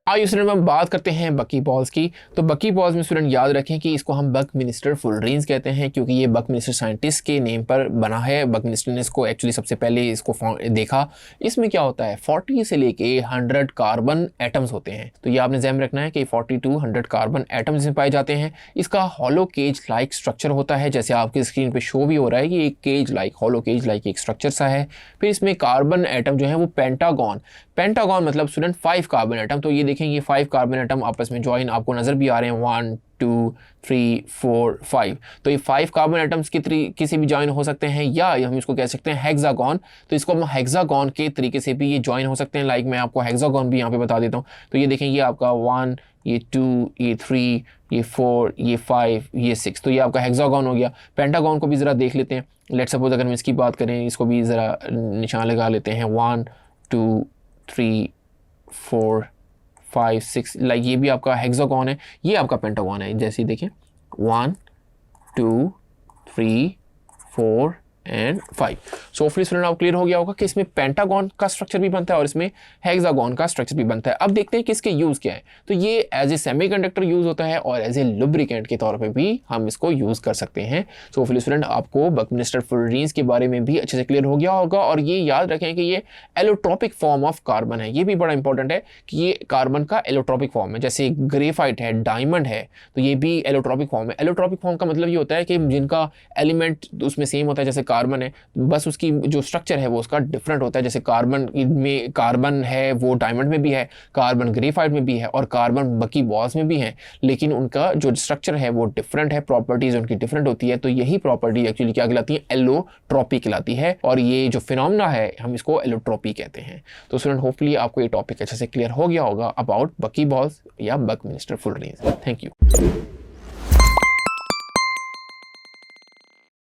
आइए स्टूडेंट हम बात करते हैं बकी बॉल्स की। तो बकी बॉल्स में स्टूडेंट याद रखें कि इसको हम बकमिनिस्टर फुलरीन्स कहते हैं, क्योंकि ये बकमिनिस्टर साइंटिस्ट के नेम पर बना है। बकमिनिस्टर ने इसको एक्चुअली सबसे पहले इसको देखा। इसमें क्या होता है, 40 से लेके 100 कार्बन एटम्स होते हैं। तो ये आपने ध्यान में रखना है कि 40 to 100 कार्बन एटम्स इसमें पाए जाते हैं। इसका हॉलो केज लाइक स्ट्रक्चर होता है, जैसे आपकी स्क्रीन पे शो भी हो रहा है कि एक cage like, hollow cage like एक स्ट्रक्चर सा है। फिर इसमें कार्बन एटम जो है वो पेंटागॉन, पेंटागॉन मतलब स्टूडेंट 5 कार्बन एटम। तो ये देखें ये 5 कार्बन एटम आपस में ज्वाइन आपको नजर भी आ रहे हैं, 1 2 3 4 5। तो ये 5 कार्बन एटम्स किसी भी ज्वाइन हो सकते हैं, या हम इसको कह सकते हैं हेक्सागॉन। तो इसको हम हेक्सागॉन के तरीके से भी ये ज्वाइन हो सकते हैं। लाइक मैं आपको हेक्सागॉन भी यहाँ पे बता देता हूँ। तो ये देखें ये आपका 1, ये 2, ये 3, ये 4, ये 5, ये 6। तो ये आपका हेक्सागॉन हो गया। पेंटागॉन को भी ज़रा देख लेते हैं। लेट्स सपोज अगर हम इसकी बात करें, इसको भी ज़रा निशान लगा लेते हैं, 1 2 3 4 5 6। लाइक ये भी आपका हेक्सागॉन है, ये आपका पेंटागॉन है। जैसे देखें 1 2 3 4 एंड 5। सो होपफुली स्टूडेंट आप क्लियर हो गया होगा कि इसमें पेंटागॉन का स्ट्रक्चर भी बनता है और इसमें हेक्सागॉन का स्ट्रक्चर भी बनता है। अब देखते हैं कि इसके यूज़ क्या है। तो ये एज ए सेमीकंडक्टर यूज़ होता है और एज ए लुब्रिकेंट के तौर पे भी हम इसको यूज़ कर सकते हैं। सो होपफुली स्टूडेंट आपको बकमिनिस्टर फुलरीन्स के बारे में भी अच्छे से क्लियर हो गया होगा। और ये याद रखें कि ये एलोट्रोपिक फॉर्म ऑफ कार्बन है। ये भी बड़ा इंपॉर्टेंट है कि ये कार्बन का एलोट्रोपिक फॉर्म है। जैसे ग्रेफाइट है, डायमंड है, तो ये भी एलोट्रोपिक फॉर्म है। एलोट्रोपिक फॉर्म का मतलब ये होता है कि जिनका एलिमेंट उसमें सेम होता है, जैसे कार्बन है, बस उसकी जो स्ट्रक्चर है वो उसका डिफरेंट होता है। जैसे कार्बन में कार्बन है वो डायमंड में भी है, कार्बन ग्रेफाइट में भी है और कार्बन बकी बॉल्स में भी है, लेकिन उनका जो स्ट्रक्चर है वो डिफरेंट है, प्रॉपर्टीज उनकी डिफरेंट होती है। तो यही प्रॉपर्टी एक्चुअली क्या कहलाती है, एलोट्रोपी कहलाती है। और ये जो फिनोमेना है हम इसको एलोट्रोपी कहते हैं। तो स्टूडेंट होपफुली आपको ये टॉपिक अच्छे से क्लियर हो गया होगा अबाउट बकी बॉल्स या बकमिनिस्टर फुलरीन्स। Thank you.